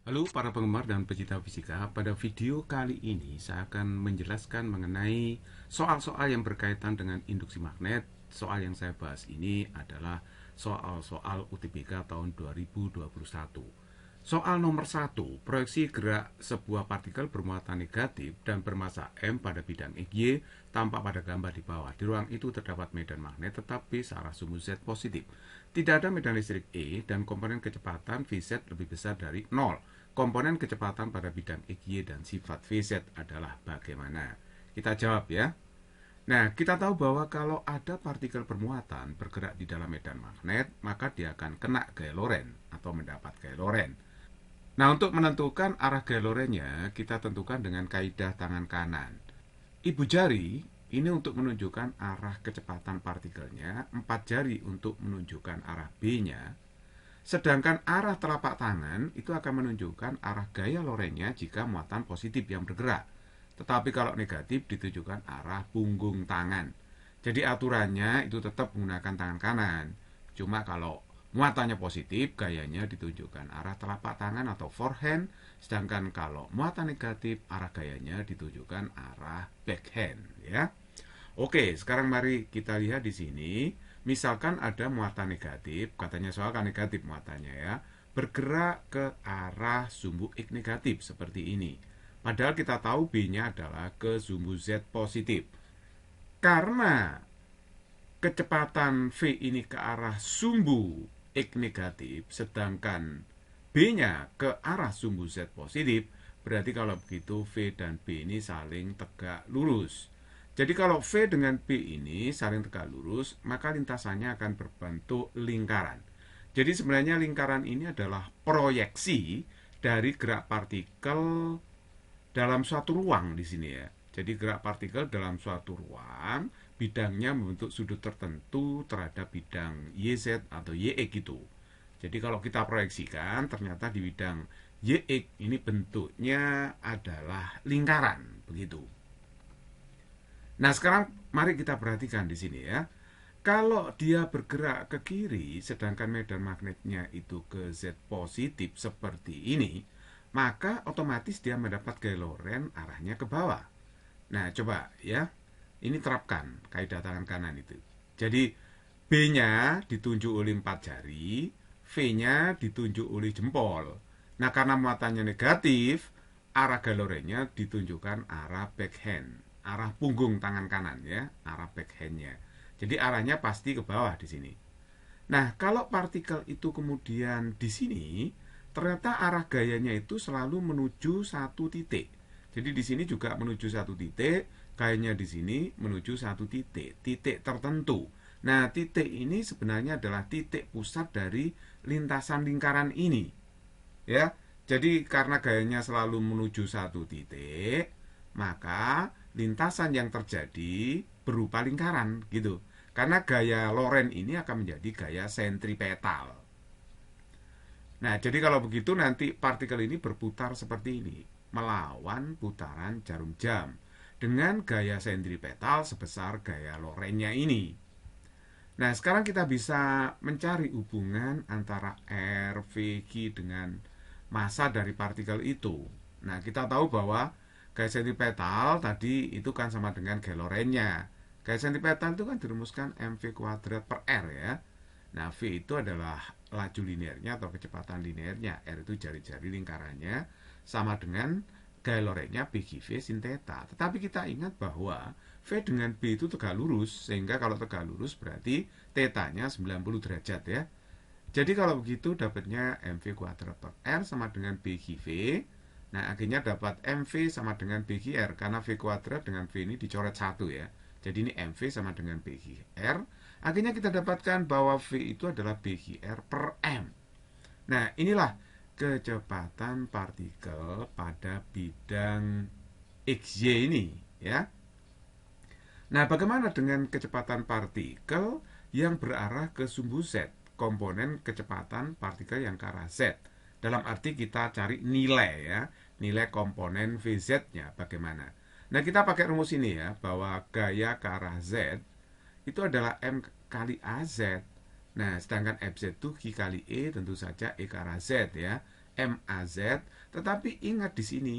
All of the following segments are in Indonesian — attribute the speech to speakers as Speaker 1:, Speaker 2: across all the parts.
Speaker 1: Halo para penggemar dan pecinta fisika, pada video kali ini saya akan menjelaskan mengenai soal-soal yang berkaitan dengan induksi magnet. Soal yang saya bahas ini adalah soal-soal UTBK tahun 2021. Soal nomor 1, proyeksi gerak sebuah partikel bermuatan negatif dan bermasa M pada bidang XY tampak pada gambar di bawah. Di ruang itu terdapat medan magnet tetapi searah sumbu Z positif. Tidak ada medan listrik E dan komponen kecepatan Vz lebih besar dari 0. Komponen kecepatan pada bidang XY dan sifat Vz adalah bagaimana? Kita jawab ya. Nah, kita tahu bahwa kalau ada partikel bermuatan bergerak di dalam medan magnet, maka dia akan kena gaya Lorentz atau mendapat gaya Lorentz. Nah, untuk menentukan arah gaya Lorentz-nya, kita tentukan dengan kaidah tangan kanan. Ibu jari ini untuk menunjukkan arah kecepatan partikelnya, 4 jari untuk menunjukkan arah B-nya, sedangkan arah telapak tangan itu akan menunjukkan arah gaya Lorentz-nya jika muatan positif yang bergerak. Tetapi kalau negatif ditujukan arah punggung tangan. Jadi aturannya itu tetap menggunakan tangan kanan. Cuma kalau muatannya positif, gayanya ditunjukkan arah telapak tangan atau forehand. Sedangkan kalau muatan negatif, arah gayanya ditunjukkan arah backhand. Ya. Oke, sekarang mari kita lihat di sini. Misalkan ada muatan negatif, katanya soal kan negatif muatannya ya, bergerak ke arah sumbu X negatif seperti ini. Padahal kita tahu B-nya adalah ke sumbu Z positif. Karena kecepatan V ini ke arah sumbu X negatif, sedangkan B-nya ke arah sumbu Z positif, berarti kalau begitu V dan B ini saling tegak lurus. Jadi kalau V dengan B ini saling tegak lurus, maka lintasannya akan berbentuk lingkaran. Jadi sebenarnya lingkaran ini adalah proyeksi dari gerak partikel dalam suatu ruang di sini ya. Jadi gerak partikel dalam suatu ruang, bidangnya membentuk sudut tertentu terhadap bidang YZ atau YX gitu. Jadi kalau kita proyeksikan, ternyata di bidang YX ini bentuknya adalah lingkaran, begitu. Nah, sekarang mari kita perhatikan di sini ya. Kalau dia bergerak ke kiri, sedangkan medan magnetnya itu ke Z positif seperti ini, maka otomatis dia mendapat gaya Lorentz arahnya ke bawah. Nah, coba ya. Ini terapkan kaidah tangan kanan itu. Jadi, B-nya ditunjuk oleh 4 jari, V-nya ditunjuk oleh jempol. Nah, karena muatannya negatif, arah gaya Lorentz-nya ditunjukkan arah backhand, arah punggung tangan kanan ya, arah backhand-nya. Jadi arahnya pasti ke bawah di sini. Nah, kalau partikel itu kemudian di sini, ternyata arah gayanya itu selalu menuju satu titik. Jadi di sini juga menuju satu titik, gayanya di sini menuju satu titik, titik tertentu. Nah, titik ini sebenarnya adalah titik pusat dari lintasan lingkaran ini. Ya, jadi karena gayanya selalu menuju satu titik, maka lintasan yang terjadi berupa lingkaran gitu. Karena gaya Lorentz ini akan menjadi gaya sentripetal. Nah, jadi kalau begitu nanti partikel ini berputar seperti ini, melawan putaran jarum jam dengan gaya sentripetal sebesar gaya Lorentz-nya ini. Nah, sekarang kita bisa mencari hubungan antara R, V, Q dengan massa dari partikel itu. Nah, kita tahu bahwa gaya sentripetal tadi itu kan sama dengan gaya Lorentz-nya. Gaya sentripetal itu kan dirumuskan mv kuadrat per R ya. Nah, V itu adalah laju linearnya atau kecepatan linearnya. R itu jari-jari lingkarannya sama dengan gaya Lorentz-nya BGV sin theta. Tetapi kita ingat bahwa V dengan B itu tegak lurus, sehingga kalau tegak lurus berarti theta-nya 90 derajat ya. Jadi kalau begitu dapatnya mv kuadrat per R sama dengan BGV. Nah, akhirnya dapat mv sama dengan BGR karena V kuadrat dengan V ini dicoret 1 ya. Jadi ini mv sama dengan BGR. Akhirnya kita dapatkan bahwa V itu adalah BGR per M. Nah, inilah kecepatan partikel pada bidang XY ini ya. Nah, bagaimana dengan kecepatan partikel yang berarah ke sumbu Z, komponen kecepatan partikel yang ke arah Z? Dalam arti kita cari nilai ya, nilai komponen Vz-nya bagaimana. Nah, kita pakai rumus ini ya, bahwa gaya ke arah Z itu adalah M kali AZ. Nah, sedangkan Fz itu Q kali E, tentu saja E ke arah Z ya. MAZ, tetapi ingat di sini,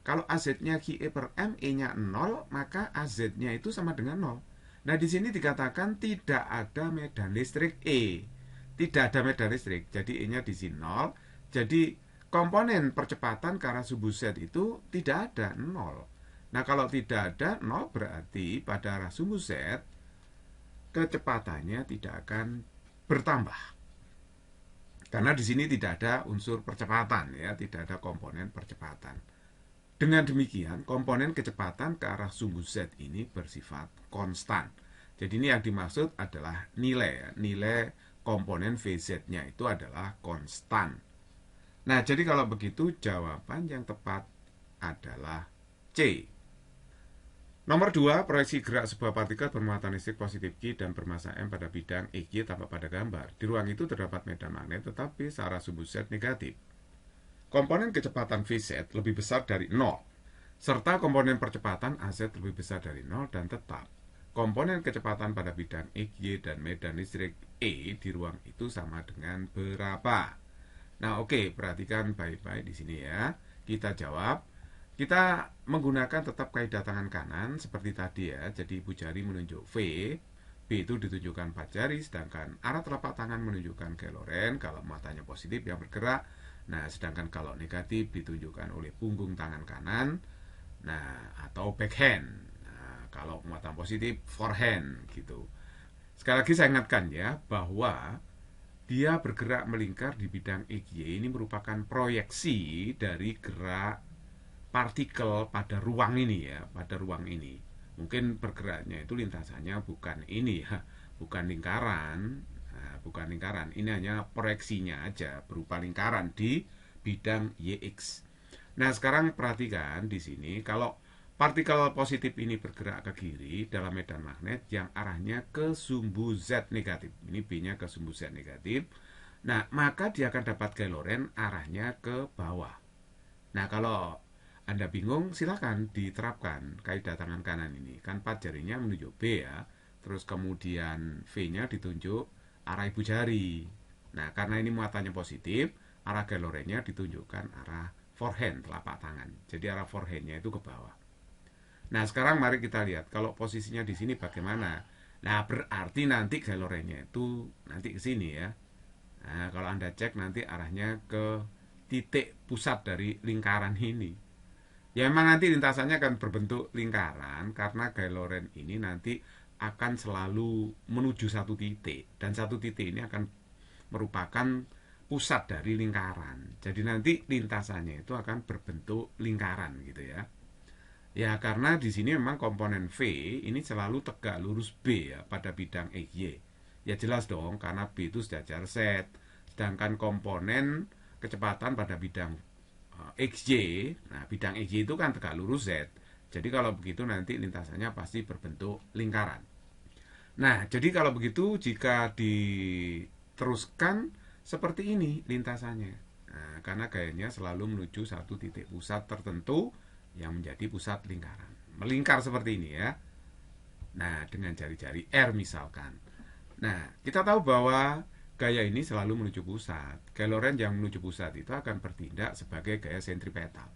Speaker 1: kalau AZ-nya QE per M, E-nya 0, maka AZ-nya itu sama dengan 0. Nah, di sini dikatakan tidak ada medan listrik E. Tidak ada medan listrik, jadi E-nya di sini 0. Jadi, komponen percepatan ke arah sumbu Z itu tidak ada, 0. Nah, kalau tidak ada 0 berarti pada arah sumbu Z, kecepatannya tidak akan bertambah. Karena di sini tidak ada unsur percepatan, ya, tidak ada komponen percepatan. Dengan demikian, komponen kecepatan ke arah sumbu Z ini bersifat konstan. Jadi ini yang dimaksud adalah nilai, ya. Nilai komponen VZ-nya itu adalah konstan. Nah, jadi kalau begitu jawaban yang tepat adalah C. Nomor 2, proyeksi gerak sebuah partikel bermuatan listrik positif Q dan bermassa M pada bidang EQ tampak pada gambar. Di ruang itu terdapat medan magnet tetapi searah sumbu Z negatif. Komponen kecepatan VZ lebih besar dari 0, serta komponen percepatan AZ lebih besar dari 0 dan tetap komponen kecepatan pada bidang EQ dan medan listrik E di ruang itu sama dengan berapa? Nah, oke, perhatikan baik-baik di sini ya. Kita jawab. Kita menggunakan tetap kaidah tangan kanan seperti tadi ya. Jadi ibu jari menunjuk V, B itu ditunjukkan 4 jari, sedangkan arah telapak tangan menunjukkan ke Loren kalau muatannya positif yang bergerak. Nah, sedangkan kalau negatif ditunjukkan oleh punggung tangan kanan, nah, atau backhand. Nah, kalau muatan positif forehand gitu. Sekali lagi saya ingatkan ya bahwa dia bergerak melingkar di bidang EY ini merupakan proyeksi dari gerak partikel pada ruang ini ya, pada ruang ini. Mungkin bergeraknya itu lintasannya bukan ini ya, bukan lingkaran, nah, bukan lingkaran. Ini hanya proyeksinya aja berupa lingkaran di bidang YX. Nah, sekarang perhatikan di sini kalau partikel positif ini bergerak ke kiri dalam medan magnet yang arahnya ke sumbu Z negatif. Ini B-nya ke sumbu Z negatif. Nah, maka dia akan dapat gaya Lorentz arahnya ke bawah. Nah, kalau Anda bingung, silakan diterapkan kaidah tangan kanan ini. Kan 4 jarinya menunjuk B ya. Terus kemudian V-nya ditunjuk arah ibu jari. Nah, karena ini muatannya positif, arah gaya Lorentz-nya ditunjukkan arah forehand, telapak tangan. Jadi arah forehand-nya itu ke bawah. Nah, sekarang mari kita lihat kalau posisinya di sini bagaimana. Nah, berarti nanti gaya Lorentz-nya itu nanti ke sini ya. Nah, kalau Anda cek nanti arahnya ke titik pusat dari lingkaran ini. Ya memang nanti lintasannya akan berbentuk lingkaran karena gaya Lorentz ini nanti akan selalu menuju satu titik dan satu titik ini akan merupakan pusat dari lingkaran. Jadi nanti lintasannya itu akan berbentuk lingkaran gitu ya. Ya karena di sini memang komponen V ini selalu tegak lurus B ya pada bidang EY. Ya jelas dong karena B itu sejajar Z. Sedangkan komponen kecepatan pada bidang XY, nah bidang XY itu kan tegak lurus Z. Jadi kalau begitu nanti lintasannya pasti berbentuk lingkaran. Nah, jadi kalau begitu jika diteruskan seperti ini lintasannya. Nah, karena gayanya selalu menuju satu titik pusat tertentu yang menjadi pusat lingkaran. Melingkar seperti ini ya. Nah, dengan jari-jari R misalkan. Nah, kita tahu bahwa gaya ini selalu menuju pusat. Gaya Lorentz yang menuju pusat itu akan bertindak sebagai gaya sentripetal.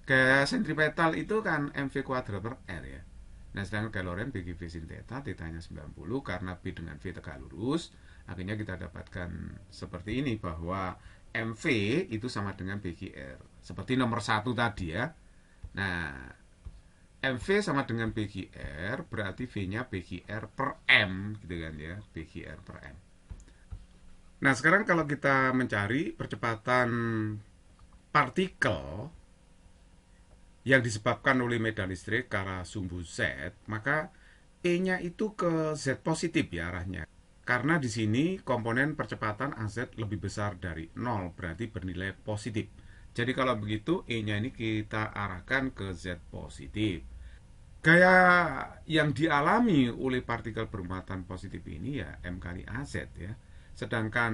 Speaker 1: Gaya sentripetal itu kan mv kuadrat per r ya. Nah, sedangkan gaya Lorentz bagi V sin theta, theta-nya 90 karena B dengan V tegak lurus. Akhirnya kita dapatkan seperti ini bahwa mv itu sama dengan BGR. Seperti nomor 1 tadi ya. Nah, MV sama dengan BGR berarti V-nya BGR per M gitu kan ya, BGR per M. Nah, sekarang kalau kita mencari percepatan partikel yang disebabkan oleh medan listrik ke arah sumbu Z, maka E-nya itu ke Z positif ya arahnya. Karena di sini komponen percepatan AZ lebih besar dari 0, berarti bernilai positif. Jadi kalau begitu E-nya ini kita arahkan ke Z positif. Gaya yang dialami oleh partikel bermuatan positif ini ya M kali AZ ya. Sedangkan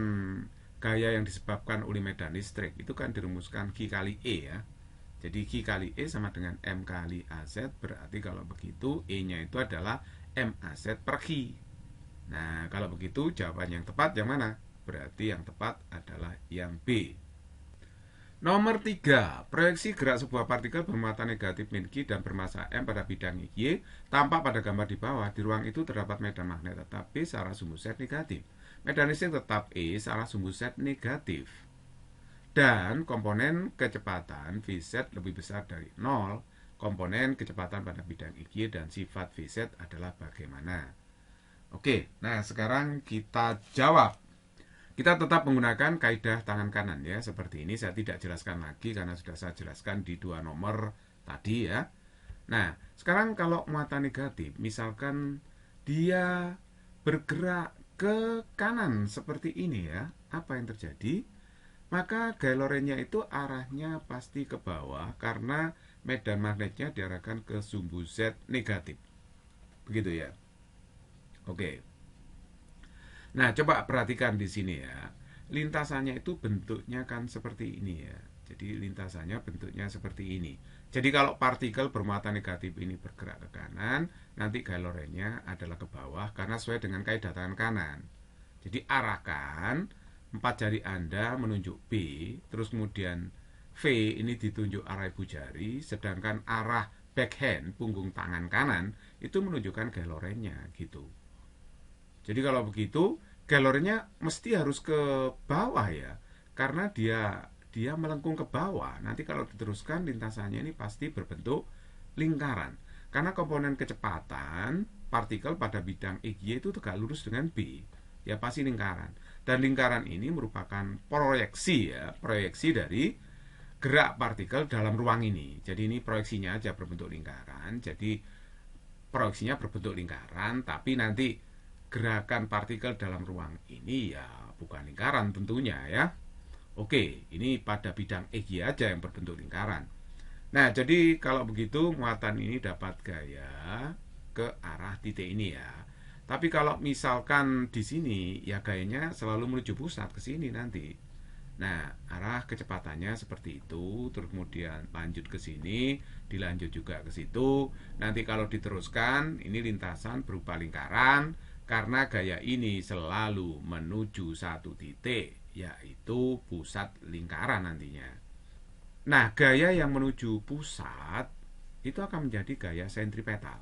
Speaker 1: gaya yang disebabkan oleh medan listrik itu kan dirumuskan Q kali E ya. Jadi Q kali E sama dengan M kali AZ. Berarti kalau begitu E-nya itu adalah MAZ per Q. Nah, kalau begitu jawaban yang tepat yang mana? Berarti yang tepat adalah yang B. Nomor 3, proyeksi gerak sebuah partikel bermuatan negatif min Q dan bermassa M pada bidang Y tampak pada gambar di bawah. Di ruang itu terdapat medan magnet tetap B searah sumbu Z negatif. Medan listrik tetap E searah sumbu Z negatif. Dan komponen kecepatan Vz lebih besar dari 0. Komponen kecepatan pada bidang Y dan sifat Vz adalah bagaimana? Oke, nah sekarang kita jawab. Kita tetap menggunakan kaidah tangan kanan ya, seperti ini. Saya tidak jelaskan lagi karena sudah saya jelaskan di 2 nomor tadi ya. Nah, sekarang kalau muatan negatif, misalkan dia bergerak ke kanan seperti ini ya, apa yang terjadi? Maka gaya Lorentz-nya itu arahnya pasti ke bawah karena medan magnetnya diarahkan ke sumbu Z negatif. Begitu ya. Oke. Nah, coba perhatikan di sini ya. Lintasannya itu bentuknya kan seperti ini ya. Jadi lintasannya bentuknya seperti ini. Jadi kalau partikel bermuatan negatif ini bergerak ke kanan, nanti gaya Lorentz-nya adalah ke bawah karena sesuai dengan kaidah tangan kanan. Jadi arahkan 4 jari Anda menunjuk B, terus kemudian V ini ditunjuk arah ibu jari, sedangkan arah backhand punggung tangan kanan itu menunjukkan gaya Lorentz-nya gitu. Jadi kalau begitu galerinya mesti harus ke bawah ya, karena dia melengkung ke bawah. Nanti kalau diteruskan lintasannya ini pasti berbentuk lingkaran, karena komponen kecepatan partikel pada bidang XY itu tegak lurus dengan B, ya pasti lingkaran. Dan lingkaran ini merupakan proyeksi ya, proyeksi dari gerak partikel dalam ruang ini. Jadi ini proyeksinya aja berbentuk lingkaran. Jadi proyeksinya berbentuk lingkaran, tapi nanti gerakan partikel dalam ruang ini ya bukan lingkaran tentunya ya. Oke, ini pada bidang XY aja yang berbentuk lingkaran. Nah, jadi kalau begitu muatan ini dapat gaya ke arah titik ini ya. Tapi kalau misalkan di sini ya gayanya selalu menuju pusat ke sini nanti. Nah, arah kecepatannya seperti itu, terus kemudian lanjut ke sini, dilanjut juga ke situ. Nanti kalau diteruskan, ini lintasan berupa lingkaran, karena gaya ini selalu menuju satu titik, yaitu pusat lingkaran nantinya. Nah, gaya yang menuju pusat itu akan menjadi gaya sentripetal.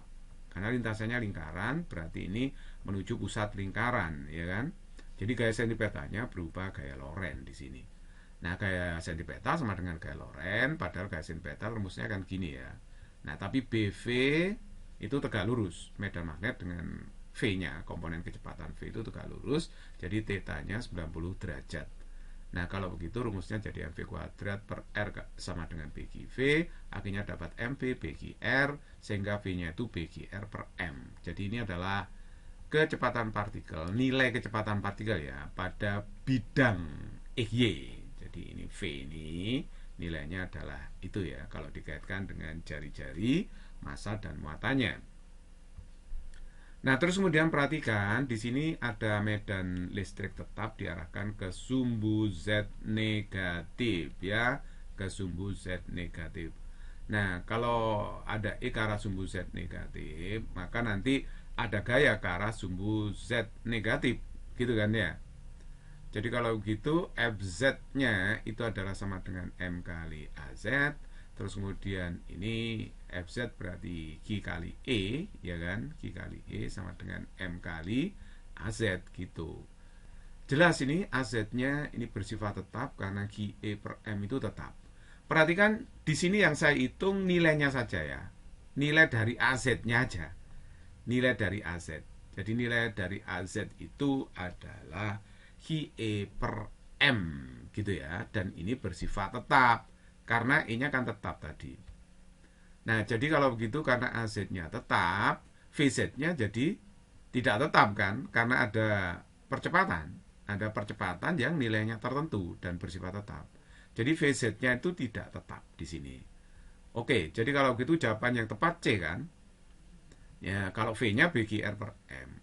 Speaker 1: Karena lintasannya lingkaran, berarti ini menuju pusat lingkaran, ya kan? Jadi gaya sentripetalnya berupa gaya Lorentz di sini. Nah, gaya sentripetal sama dengan gaya Lorentz, padahal gaya sentripetal rumusnya kan gini ya. Nah, tapi BV itu tegak lurus, medan magnet dengan V-nya, komponen kecepatan V itu tegak lurus, jadi θ-nya 90 derajat. Nah, kalau begitu rumusnya jadi mv kuadrat per R sama dengan bagi V, akhirnya dapat mv bagi R, sehingga V-nya itu bagi R per M. Jadi ini adalah kecepatan partikel, nilai kecepatan partikel ya, pada bidang XY. Jadi ini V ini, nilainya adalah itu ya, kalau dikaitkan dengan jari-jari, massa dan muatannya. Nah, terus kemudian perhatikan di sini ada medan listrik tetap diarahkan ke sumbu Z negatif ya, ke sumbu Z negatif. Nah, kalau ada E ke arah sumbu Z negatif, maka nanti ada gaya ke arah sumbu Z negatif, gitu kan ya. Jadi kalau begitu FZ-nya itu adalah sama dengan M kali AZ. Terus kemudian ini FZ berarti Q kali E, ya kan? Q kali E sama dengan M kali AZ gitu. Jelas ini AZ-nya ini bersifat tetap karena Q E per M itu tetap. Perhatikan di sini yang saya hitung nilainya saja ya. Nilai dari AZ-nya aja. Nilai dari AZ. Jadi nilai dari AZ itu adalah Q E per M gitu ya. Dan ini bersifat tetap karena E-nya kan tetap tadi. Nah, jadi kalau begitu karena AZ-nya tetap, VZ-nya jadi tidak tetap kan, karena ada percepatan. Ada percepatan yang nilainya tertentu dan bersifat tetap. Jadi VZ-nya itu tidak tetap di sini. Oke, jadi kalau begitu jawaban yang tepat C kan. Ya, kalau V-nya BGR per M.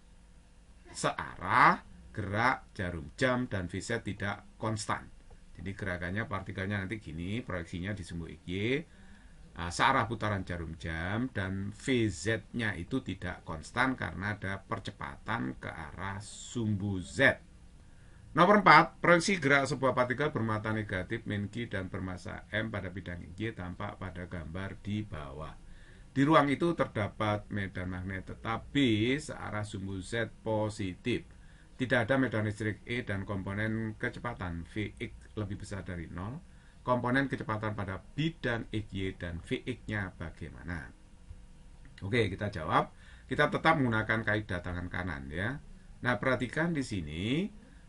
Speaker 1: Searah, gerak, jarum jam, dan VZ tidak konstan. Jadi gerakannya partikelnya nanti gini, proyeksinya di sumbu XY, searah putaran jarum jam, dan VZ-nya itu tidak konstan karena ada percepatan ke arah sumbu Z. Nomor 4, proyeksi gerak sebuah partikel bermata negatif min Q dan bermassa M pada bidang Y tampak pada gambar di bawah. Di ruang itu terdapat medan magnet tetap B searah sumbu Z positif. Tidak ada medan listrik E dan komponen kecepatan Vx lebih besar dari 0. Komponen kecepatan pada bidang XY dan Vx-nya bagaimana? Oke, kita jawab. Kita tetap menggunakan kaidah tangan kanan ya. Nah, perhatikan di sini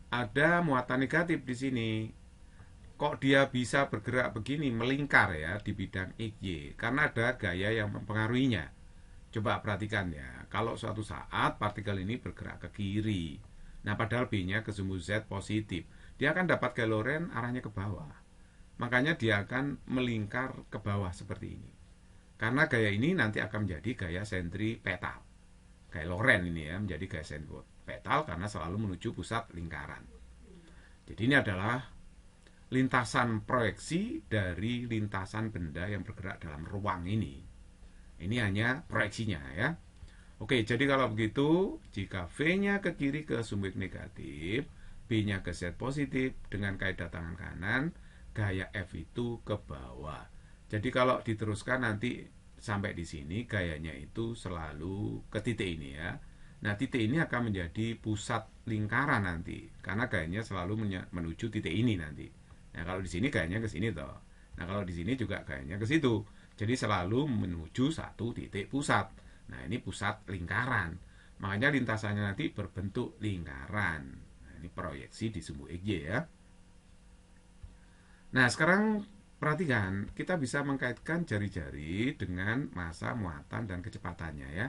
Speaker 1: ada muatan negatif di sini. Kok dia bisa bergerak begini, melingkar ya di bidang XY? Karena ada gaya yang mempengaruhinya. Coba perhatikan ya, kalau suatu saat partikel ini bergerak ke kiri, nah padahal B-nya ke sumbu Z positif, dia akan dapat gaya Lorentz arahnya ke bawah. Makanya dia akan melingkar ke bawah seperti ini. Karena gaya ini nanti akan menjadi gaya sentripetal. Gaya Lorentz ini ya, menjadi gaya sentripetal karena selalu menuju pusat lingkaran. Jadi ini adalah lintasan proyeksi dari lintasan benda yang bergerak dalam ruang ini. Ini hanya proyeksinya ya. Oke, jadi kalau begitu, jika V-nya ke kiri ke sumbu negatif, B-nya ke Z positif, dengan kaidah tangan kanan, gaya F itu ke bawah. Jadi kalau diteruskan nanti sampai di sini, gayanya itu selalu ke titik ini ya. Nah, titik ini akan menjadi pusat lingkaran nanti, karena gayanya selalu menuju titik ini nanti. Nah, kalau di sini gayanya ke sini toh. Nah, kalau di sini juga gayanya ke situ. Jadi selalu menuju satu titik pusat. Nah, ini pusat lingkaran. Makanya lintasannya nanti berbentuk lingkaran. Nah, ini proyeksi di sumbu XY ya. Nah, sekarang perhatikan, kita bisa mengkaitkan jari-jari dengan massa, muatan, dan kecepatannya ya.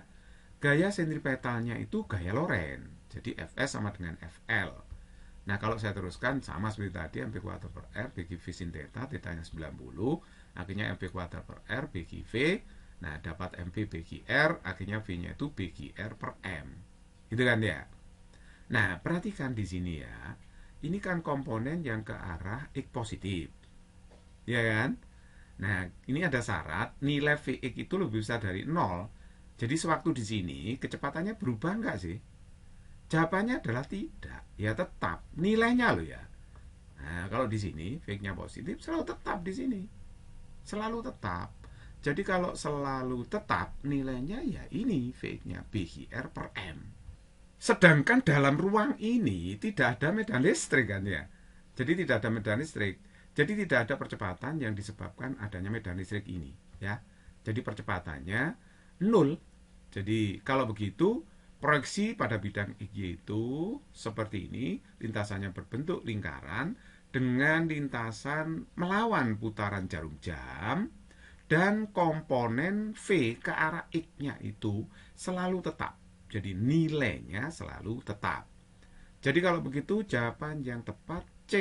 Speaker 1: Gaya sentripetalnya itu gaya Lorentz. Jadi Fs sama dengan Fl. Nah, kalau saya teruskan sama seperti tadi, mp kuadrat per r bagi v sin theta, tetanya 90, akhirnya mp kuadrat per r bagi v. Nah, dapat mv bagi r, akhirnya v-nya itu bagi r per m. Gitu kan ya? Nah, perhatikan di sini ya. Ini kan komponen yang ke arah x positif. Ya kan? Nah, ini ada syarat nilai Vx itu lebih besar dari 0. Jadi sewaktu di sini kecepatannya berubah enggak sih? Jawabannya adalah tidak. Ya tetap nilainya loh ya. Nah, kalau di sini Vx-nya positif selalu tetap di sini. Selalu tetap. Jadi kalau selalu tetap nilainya ya ini Vx-nya BGR per M. Sedangkan dalam ruang ini tidak ada medan listrik kan ya. Jadi tidak ada medan listrik. Jadi tidak ada percepatan yang disebabkan adanya medan listrik ini ya. Jadi percepatannya 0. Jadi kalau begitu proyeksi pada bidang XY itu seperti ini, lintasannya berbentuk lingkaran dengan lintasan melawan putaran jarum jam dan komponen V ke arah X-nya itu selalu tetap. Jadi nilainya selalu tetap. Jadi kalau begitu jawaban yang tepat C.